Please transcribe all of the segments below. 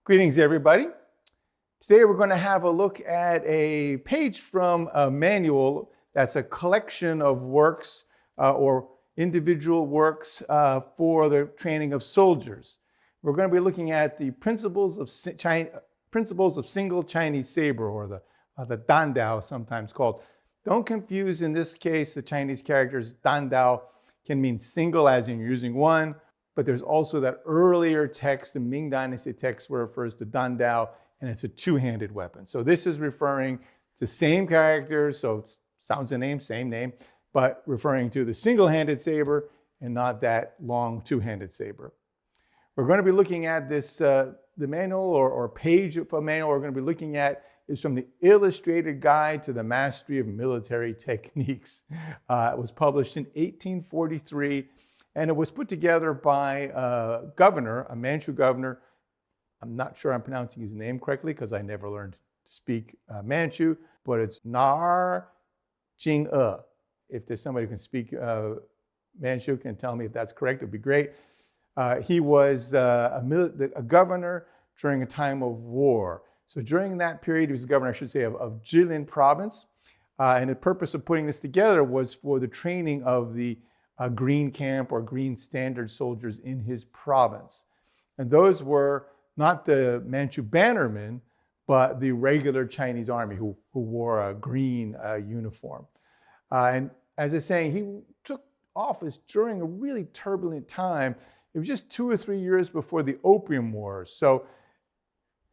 Greetings, everybody. Today we're going to have a look at a page from a manual that's a collection of works or individual works for the training of soldiers. We're going to be looking at the principles of single Chinese saber, or the Dan Dao, sometimes called. Don't confuse, in this case, the Chinese characters Dan Dao can mean single, as in you're using one. But there's also that earlier text, the Ming Dynasty text, where it refers to Dan Dao, and it's a two-handed weapon. So this is referring to same characters, so sounds the name, same name, but referring to the single-handed saber and not that long two-handed saber. We're going to be looking at this, the manual or page of a manual we're going to be looking at is from the Illustrated Guide to the Mastery of Military Techniques. It was published in 1843. And it was put together by a governor, a Manchu governor. I'm not sure I'm pronouncing his name correctly because I never learned to speak Manchu, but it's Naer Jing-e. If there's somebody who can speak Manchu, can tell me if that's correct, it'd be great. He was a governor during a time of war. So during that period, he was the governor, I should say, of Jilin province. And the purpose of putting this together was for the training of the Green Camp or Green Standard soldiers in his province. And those were not the Manchu bannermen, but the regular Chinese army who wore a green uniform. And as I was saying, he took office during a really turbulent time. It was just 2 or 3 years before the Opium Wars. So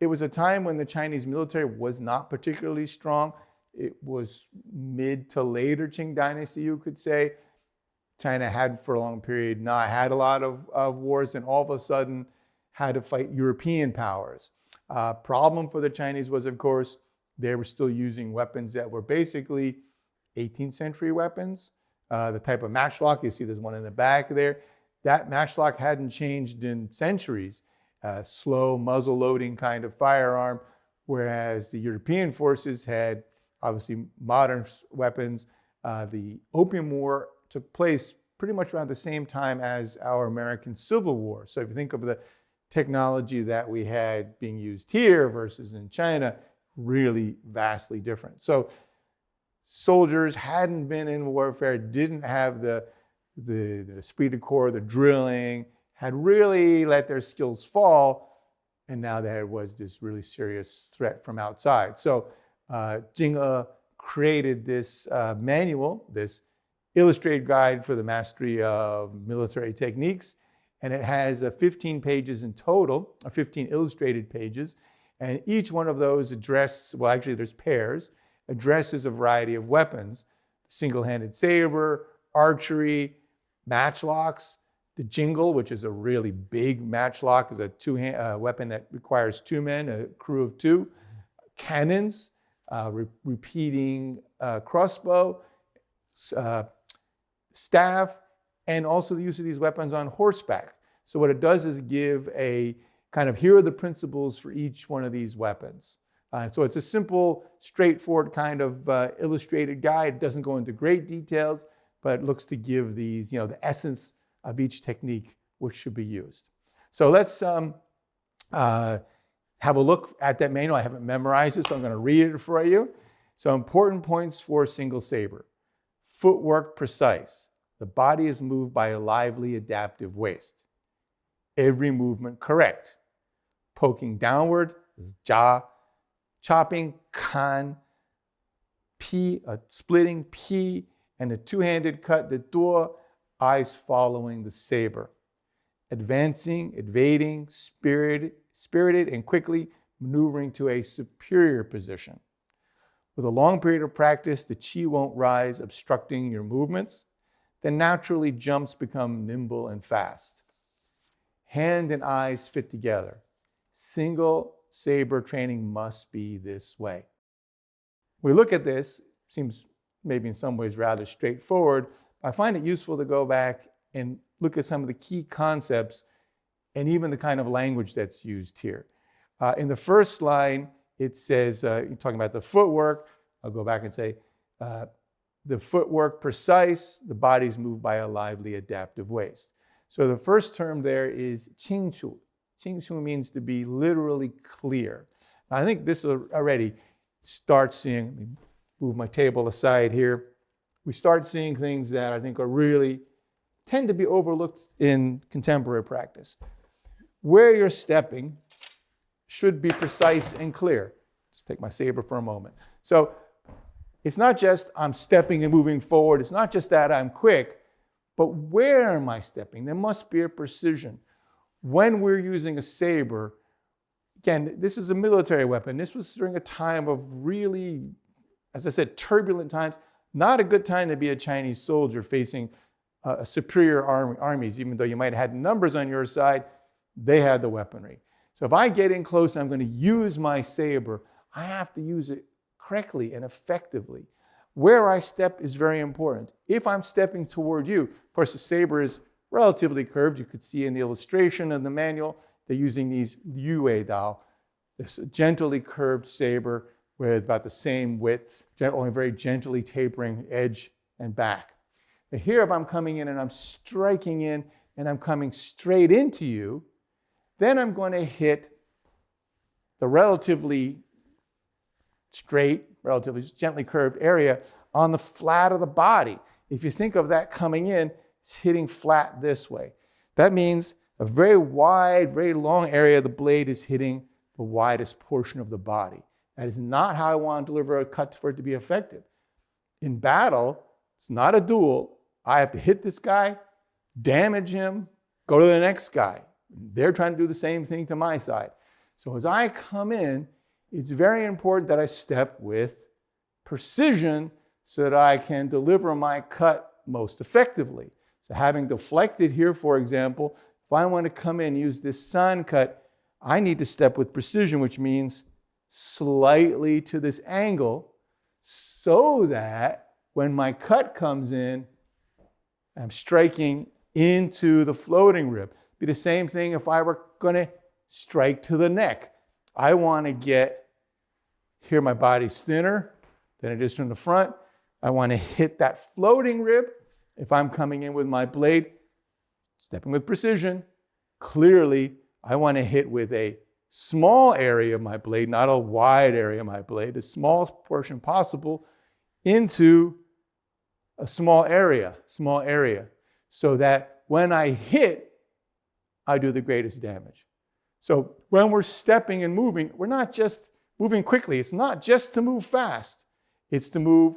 it was a time when the Chinese military was not particularly strong. It was mid to later Qing Dynasty, you could say. China had for a long period not had a lot of wars, and all of a sudden had to fight European powers. Problem for the Chinese was, of course, they were still using weapons that were basically 18th century weapons. The type of matchlock, you see there's one in the back there, that matchlock hadn't changed in centuries. Slow muzzle loading kind of firearm, whereas the European forces had obviously modern weapons. The Opium War took place pretty much around the same time as our American Civil War. So if you think of the technology that we had being used here versus in China, really vastly different. So soldiers hadn't been in warfare, didn't have the esprit de corps, the drilling, had really let their skills fall, and now there was this really serious threat from outside. So Jing-e created this manual, this Illustrated Guide for the Mastery of Military Techniques, and it has 15 pages in total, 15 illustrated pages, and each one of those well, actually there's pairs, addresses a variety of weapons: single-handed saber, archery, matchlocks, the jingle, which is a really big matchlock, is a weapon that requires 2 men, a crew of 2, cannons, repeating crossbow, staff, and also the use of these weapons on horseback. So what it does is give a kind of, here are the principles for each one of these weapons. So it's a simple, straightforward kind of illustrated guide. It doesn't go into great details, but it looks to give these, the essence of each technique which should be used. So let's have a look at that manual. I haven't memorized it, so I'm going to read it for you. So important points for single saber. Footwork precise. The body is moved by a lively, adaptive waist. Every movement correct. Poking downward is jia. Chopping, kan. Pi, splitting, pi. And a two-handed cut, the duo, eyes following the saber. Advancing, evading, spirited, and quickly maneuvering to a superior position. With a long period of practice, the qi won't rise, obstructing your movements. Then naturally, jumps become nimble and fast. Hand and eyes fit together. Single saber training must be this way. We look at this, seems maybe in some ways rather straightforward. I find it useful to go back and look at some of the key concepts and even the kind of language that's used here. In the first line, it says, you're talking about the footwork. I'll go back and say, the footwork precise, the body's moved by a lively, adaptive waist. So the first term there is qingchu. Qing Chu means to be literally clear. I think this already starts seeing, let me move my table aside here. We start seeing things that I think are really, tend to be overlooked in contemporary practice. Where you're stepping should be precise and clear. Just take my saber for a moment. So it's not just I'm stepping and moving forward. It's not just that I'm quick, but where am I stepping? There must be a precision. When we're using a saber, again, this is a military weapon. This was during a time of really, as I said, turbulent times. Not a good time to be a Chinese soldier facing superior armies, even though you might have had numbers on your side, they had the weaponry. So if I get in close and I'm going to use my saber, I have to use it correctly and effectively. Where I step is very important. If I'm stepping toward you, of course, the saber is relatively curved. You could see in the illustration of the manual, they're using these Yue Dao, this gently curved saber with about the same width, only very gently tapering edge and back. Now here, if I'm coming in and I'm striking in and I'm coming straight into you, then I'm going to hit the relatively straight, relatively gently curved area on the flat of the body. If you think of that coming in, it's hitting flat this way. That means a very wide, very long area of the blade is hitting the widest portion of the body. That is not how I want to deliver a cut for it to be effective. In battle, it's not a duel. I have to hit this guy, damage him, go to the next guy. They're trying to do the same thing to my side. So as I come in, it's very important that I step with precision so that I can deliver my cut most effectively. So having deflected here, for example, if I want to come in and use this san cut, I need to step with precision, which means slightly to this angle, so that when my cut comes in, I'm striking into the floating rib. Be the same thing if I were going to strike to the neck. I want to get, here my body's thinner than it is from the front. I want to hit that floating rib. If I'm coming in with my blade, stepping with precision, clearly I want to hit with a small area of my blade, not a wide area of my blade, the smallest portion possible into a small area, so that when I hit, I do the greatest damage. So when we're stepping and moving, we're not just moving quickly. It's not just to move fast. It's to move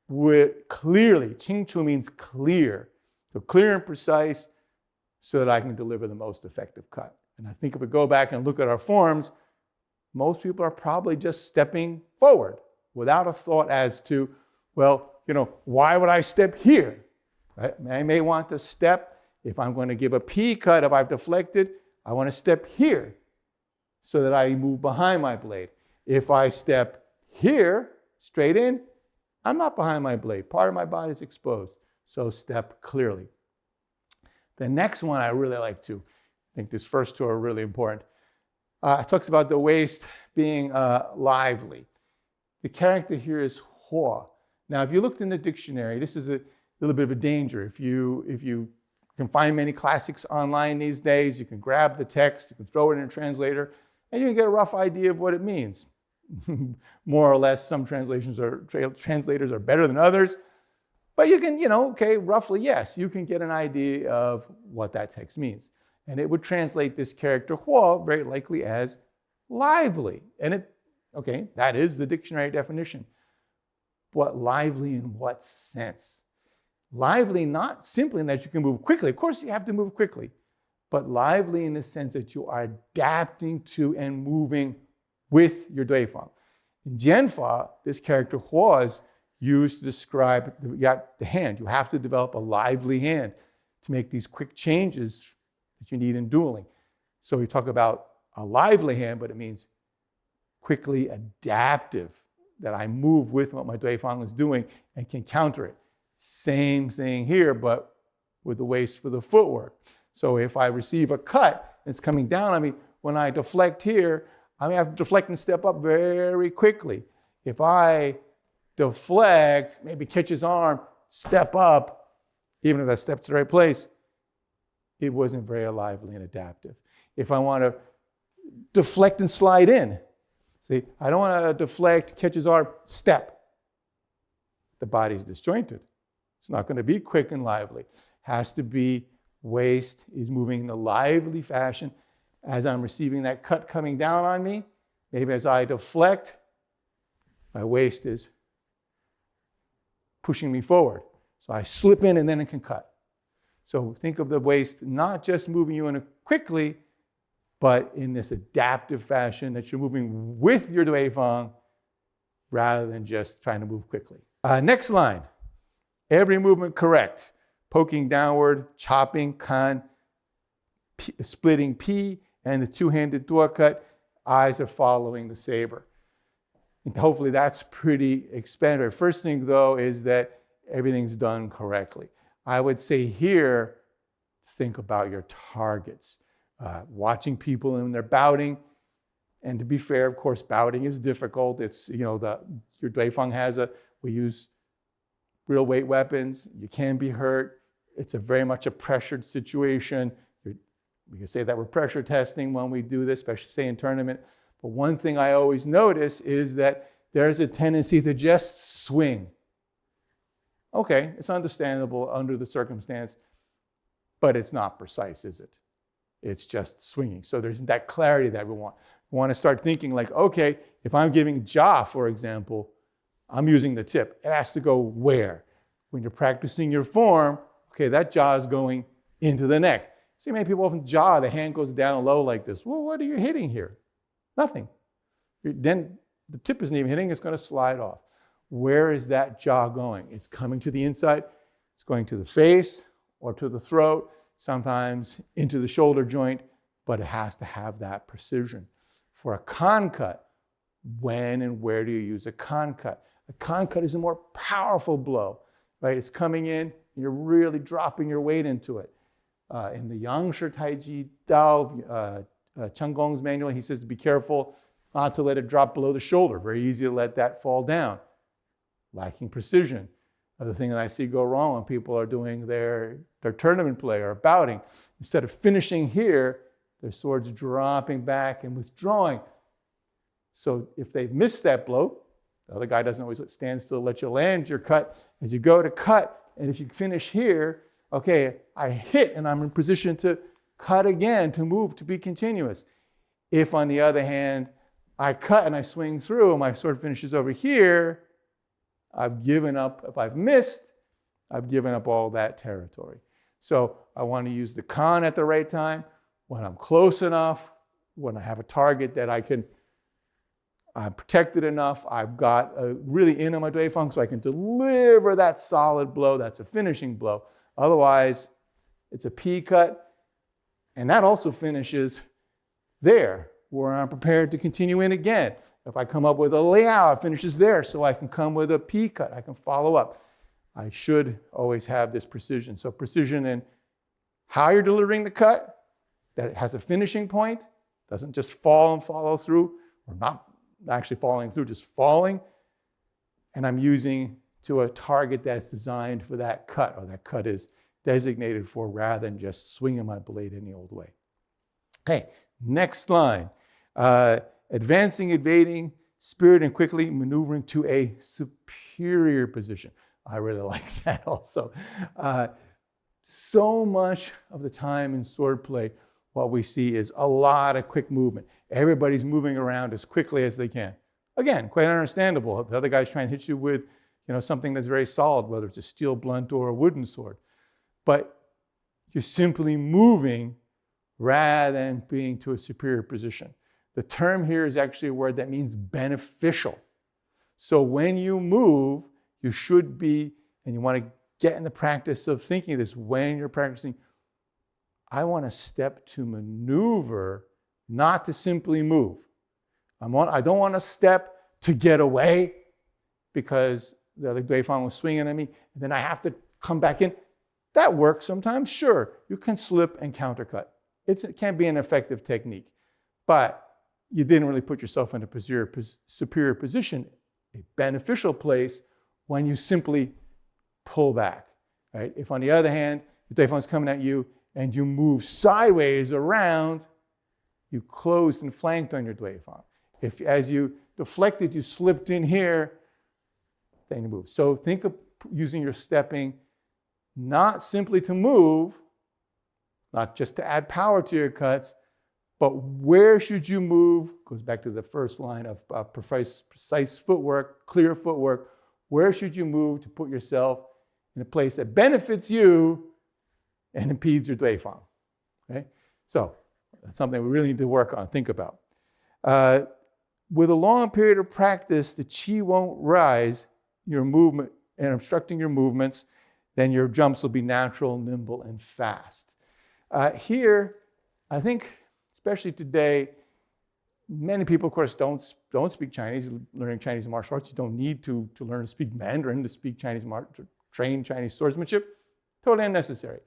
with clearly. Qing Chu means clear. So clear and precise so that I can deliver the most effective cut. And I think if we go back and look at our forms, most people are probably just stepping forward without a thought as to, well, why would I step here? Right? I may want to step, if I'm going to give a P cut, if I've deflected, I want to step here so that I move behind my blade. If I step here, straight in, I'm not behind my blade. Part of my body is exposed. So step clearly. The next one I really like to, I think these first two are really important. It talks about the waist being lively. The character here is Hua. Now, if you looked in the dictionary, this is a little bit of a danger. If you can find many classics online these days, you can grab the text, you can throw it in a translator, and you can get a rough idea of what it means. More or less, some translators are better than others. But you can, roughly, yes, you can get an idea of what that text means. And it would translate this character Hua very likely as lively. And that is the dictionary definition. But lively in what sense? Lively not simply in that you can move quickly. Of course, you have to move quickly. But lively in the sense that you are adapting to and moving with your Daofa. In Jianfa, this character Hua is used to describe the hand. You have to develop a lively hand to make these quick changes that you need in dueling. So we talk about a lively hand, but it means quickly adaptive, that I move with what my Daofa is doing and can counter it. Same thing here, but with the waist for the footwork. So if I receive a cut, it's coming down on me, when I deflect here, I have to deflect and step up very quickly. If I deflect, maybe catch his arm, step up, even if that step's to the right place, it wasn't very lively and adaptive. If I want to deflect and slide in, see, I don't want to deflect, catch his arm, step. The body's disjointed. It's not going to be quick and lively. Has to be waist is moving in a lively fashion as I'm receiving that cut coming down on me. Maybe as I deflect, my waist is pushing me forward. So I slip in and then it can cut. So think of the waist not just moving you in quickly, but in this adaptive fashion that you're moving with your Daofa rather than just trying to move quickly. Next line, every movement correct. Poking downward, chopping, kan, splitting P, and the two-handed door cut. Eyes are following the saber. And hopefully that's pretty explanatory. First thing though is that everything's done correctly. I would say here, think about your targets. Watching people when they're bouting, and to be fair, of course, bouting is difficult. It's, your Daofa we use real weight weapons. You can be hurt. It's very much a pressured situation. We can say that we're pressure testing when we do this, especially say in tournament. But one thing I always notice is that there's a tendency to just swing. Okay, it's understandable under the circumstance, but it's not precise, is it? It's just swinging. So there's that clarity that we want. We want to start thinking like, okay, if I'm giving jaw, for example, I'm using the tip. It has to go where? When you're practicing your form, okay, that jaw is going into the neck. See, many people often jaw, the hand goes down low like this. Well, what are you hitting here? Nothing. Then the tip isn't even hitting, it's going to slide off. Where is that jaw going? It's coming to the inside, it's going to the face or to the throat, sometimes into the shoulder joint, but it has to have that precision. For a kan cut, when and where do you use a kan cut? A kan cut is a more powerful blow, right? It's coming in, you're really dropping your weight into it. In the Yangshi Taiji Dao, Chen Gong's manual, he says to be careful not to let it drop below the shoulder. Very easy to let that fall down. Lacking precision. Another thing that I see go wrong when people are doing their tournament play or bouting, instead of finishing here, their sword's dropping back and withdrawing. So if they've missed that blow, the other guy doesn't always stand still to let you land your cut. As you go to cut, and if you finish here, okay, I hit and I'm in position to cut again, to move, to be continuous. If on the other hand, I cut and I swing through and my sword finishes over here, I've given up. If I've missed, I've given up all that territory. So I want to use the kan at the right time, when I'm close enough, when I have a target that I'm protected enough, I've got really in on my Daofa so I can deliver that solid blow. That's a finishing blow. Otherwise, it's a P cut, and that also finishes there, where I'm prepared to continue in again. If I come up with a layout, it finishes there, so I can come with a P cut. I can follow up. I should always have this precision. So precision in how you're delivering the cut, that it has a finishing point, doesn't just fall and follow through, or not actually falling through, just falling. And I'm using to a target that's designed for that cut, or that cut is designated for, rather than just swinging my blade any old way. Okay, next line. Advancing, evading, spirit, and quickly maneuvering to a superior position. I really like that also. So much of the time in swordplay, what we see is a lot of quick movement. Everybody's moving around as quickly as they can. Again, quite understandable. The other guy's trying to hit you with something that's very solid, whether it's a steel blunt or a wooden sword. But you're simply moving rather than being to a superior position. The term here is actually a word that means beneficial. So when you move, you should be, and you want to get in the practice of thinking this when you're practicing, I want to step to maneuver, not to simply move. I don't want to step to get away because the other Daofa was swinging at me, and then I have to come back in. That works sometimes, sure. You can slip and countercut. It can be an effective technique, but you didn't really put yourself in a superior position, a beneficial place, when you simply pull back, right? If on the other hand, the Daofa is coming at you and you move sideways around, you closed and flanked on your Daofa. If as you deflected, you slipped in here, then you move. So think of using your stepping not simply to move, not just to add power to your cuts, but where should you move? Goes back to the first line of precise footwork, clear footwork. Where should you move to put yourself in a place that benefits you and impedes your Daofa? Okay? So that's something we really need to work on, think about. With a long period of practice, the qi won't rise your movement and obstructing your movements, then your jumps will be natural, nimble, and fast. Here, I think, especially today, many people, of course, don't speak Chinese. Learning Chinese martial arts, you don't need to learn to speak Mandarin to speak Chinese to train Chinese swordsmanship. Totally unnecessary.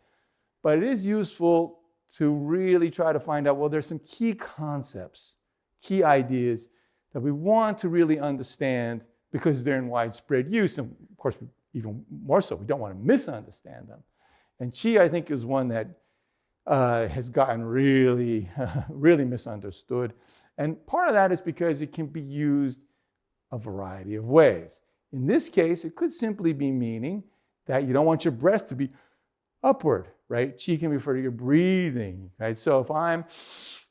But it is useful to really try to find out, well, there's some key concepts, key ideas that we want to really understand because they're in widespread use. And of course, even more so, we don't want to misunderstand them. And qi, I think, is one that has gotten really, really misunderstood. And part of that is because it can be used a variety of ways. In this case, it could simply be meaning that you don't want your breath to be upward, right? Qi can refer to your breathing, right? So if I'm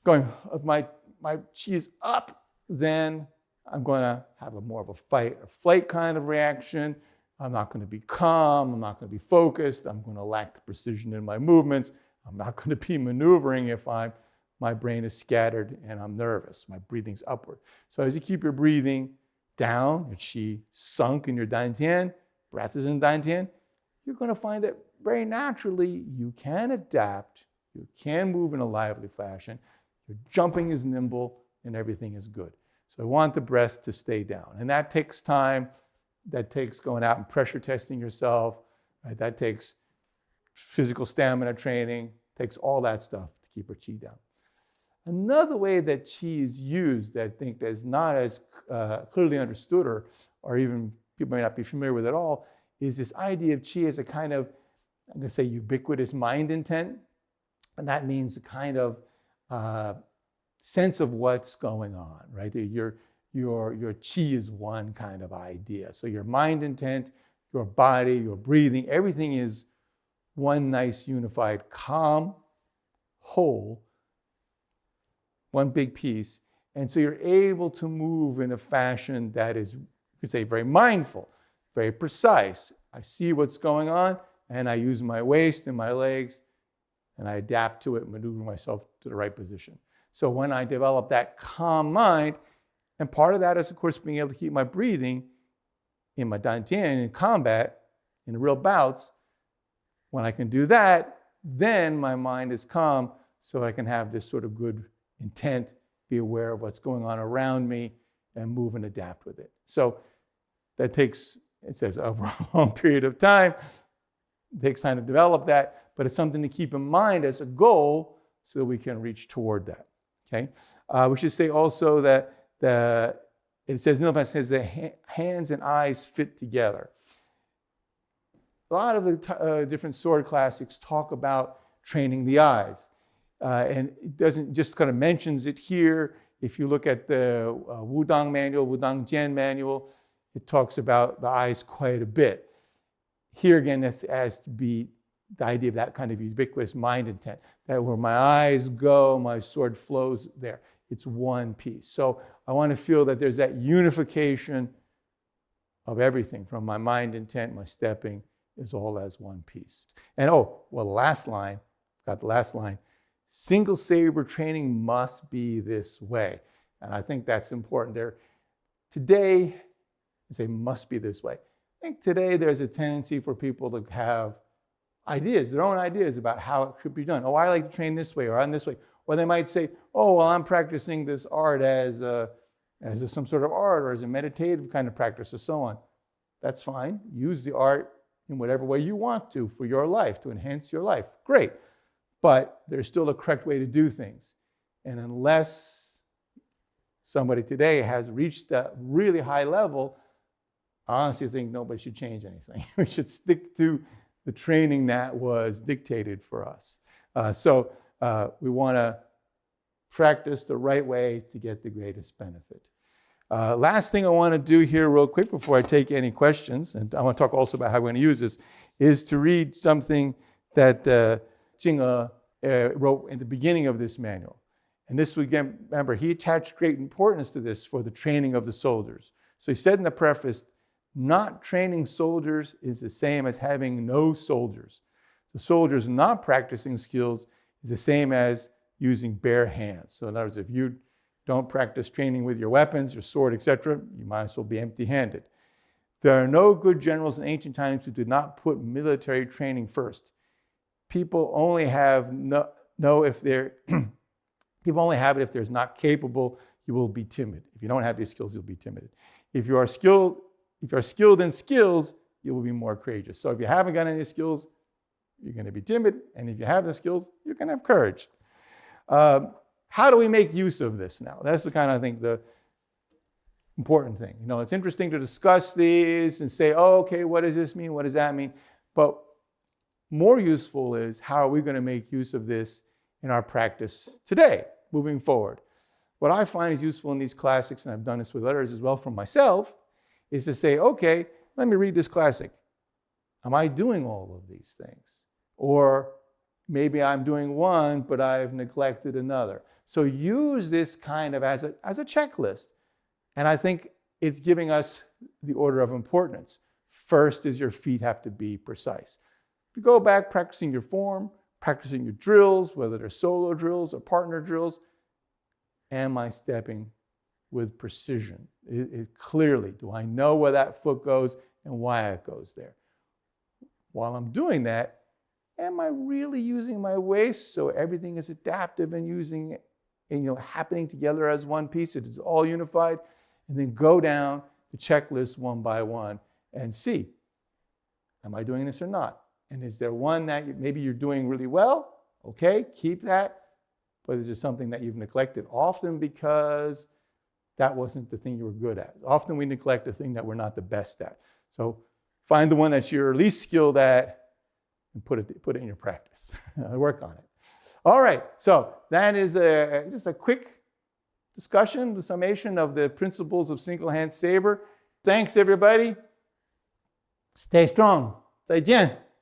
going, if my qi is up, then I'm going to have more of a fight or flight kind of reaction. I'm not going to be calm. I'm not going to be focused. I'm going to lack the precision in my movements. I'm not going to be maneuvering if my brain is scattered and I'm nervous. My breathing's upward. So as you keep your breathing down, your qi sunk in your dantian, breath is in dantian, you're going to find that very naturally you can adapt, you can move in a lively fashion, your jumping is nimble, and everything is good. So I want the breath to stay down. And that takes time. That takes going out and pressure testing yourself. Right? That takes physical stamina training, takes all that stuff to keep our qi down. Another way that qi is used that I think that is not as clearly understood or even people may not be familiar with at all is this idea of qi as a kind of, I'm going to say, ubiquitous mind intent. And that means a kind of sense of what's going on, right? Your qi is one kind of idea. So your mind intent, your body, your breathing, everything is one nice unified calm whole, one big piece. And so you're able to move in a fashion that is, you could say, very mindful, very precise. I see what's going on and I use my waist and my legs and I adapt to it, maneuver myself to the right position. So when I develop that calm mind, and part of that is, of course, being able to keep my breathing in my dantian in combat, in real bouts. When I can do that, then my mind is calm so I can have this sort of good intent, be aware of what's going on around me, and move and adapt with it. So that takes, it says, over a long period of time. It takes time to develop that, but it's something to keep in mind as a goal so that we can reach toward that. Okay? We should say also that it says, Nilvan says that hands and eyes fit together. A lot of the different sword classics talk about training the eyes. And it doesn't just kind of mentions it here. If you look at the Wudang manual, Wudang Jian manual, it talks about the eyes quite a bit. Here again, this has to be the idea of that kind of ubiquitous mind intent, that where my eyes go, my sword flows there. It's one piece. So I want to feel that there's that unification of everything from my mind intent, my stepping, is all as one piece. And the last line, got the last line, single saber training must be this way. And I think that's important there. Today, I say must be this way. I think today there's a tendency for people to have ideas, their own ideas about how it should be done. I like to train this way or on this way. Or they might say, I'm practicing this art as some sort of art or as a meditative kind of practice or so on. That's fine. Use the art in whatever way you want to for your life, to enhance your life. Great. But there's still a correct way to do things. And unless somebody today has reached that really high level, I honestly think nobody should change anything. We should stick to the training that was dictated for us. So we want to practice the right way to get the greatest benefit. Last thing I want to do here real quick before I take any questions, and I want to talk also about how we're going to use this, is to read something that Jing-e wrote in the beginning of this manual. And this, again, remember, he attached great importance to this for the training of the soldiers. So he said in the preface, not training soldiers is the same as having no soldiers. So soldiers not practicing skills is the same as using bare hands. So in other words, if you don't practice training with your weapons, your sword, etc., you might as well be empty-handed. There are no good generals in ancient times who did not put military training first. People only have people only have it if they're not capable, you will be timid. If you don't have these skills, you'll be timid. If you are skilled in skills, you will be more courageous. So if you haven't got any skills, you're going to be timid. And if you have the skills, you're going to have courage. How do we make use of this now? That's the kind of, I think, the important thing. You know, it's interesting to discuss these and say, oh, okay, what does this mean? What does that mean? But more useful is how are we going to make use of this in our practice today, moving forward. What I find is useful in these classics, and I've done this with others as well from myself, is to say, okay, let me read this classic. Am I doing all of these things? Or maybe I'm doing one, but I've neglected another. So use this kind of as a checklist. And I think it's giving us the order of importance. First is your feet have to be precise. If you go back practicing your form, practicing your drills, whether they're solo drills or partner drills, am I stepping with precision? Clearly, do I know where that foot goes and why it goes there? While I'm doing that, am I really using my waist so everything is adaptive and using and happening together as one piece? It is all unified. And then go down the checklist one by one and see, am I doing this or not? And is there one that maybe you're doing really well? Okay, keep that. But is there something that you've neglected? Often because that wasn't the thing you were good at. Often we neglect the thing that we're not the best at. So find the one that you're least skilled at and put it in your practice. Work on it. All right, so that is just a quick discussion, the summation of the principles of single-hand saber. Thanks, everybody. Stay strong. 再见.